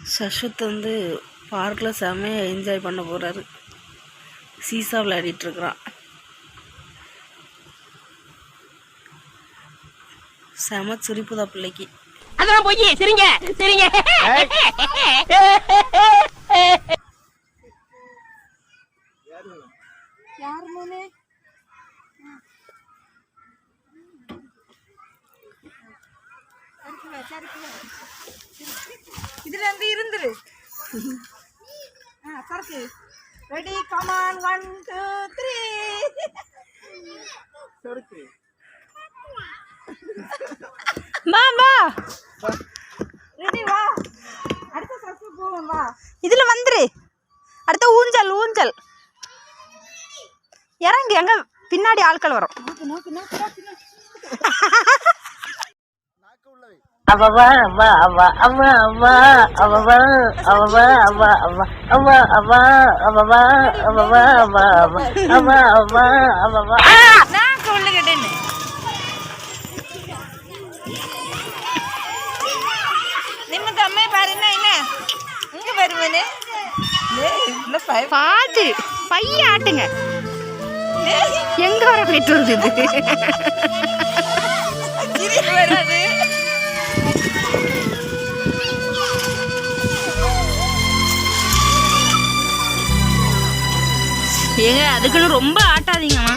சஷ்வத் வந்து பார்க்கில் செம்மையாக என்ஜாய் பண்ண போகிறாரு. சீசா விளையாடிட்டுருக்குறான். செம சிரிப்புதா பிள்ளைக்கு. அதெல்லாம் போய் சரிங்க சரிங்க. இதுல இருந்து இருந்துரு. சரக்கு ரெடி கமான் 1 2 3 சரக்கு மாமா ரெடி வா. அடுத்த சரக்கு போவோம் வா. இதுல வந்துரு. அடுத்த ஊஞ்சல் ஊஞ்சல் இறங்கு. எங்க பின்னாடி ஆட்கள் வரும். அவவா அவா அவா அவா அவா அவவா அவவா அவா அவா அவா அவா அவவா அவவா அவா அவா அவா அவவா. நான் சொல்ல கேட்டேன்னு நிம்மதி அம்மே பாருன்னா என்ன இங்க வருவனே. பாத்து பைய ஆட்டுங்க. எங்க வர போயிட்டு வருது இது வராது. ஏங்க அதுக்குன்னு ரொம்ப ஆட்டாதீங்கம்மா.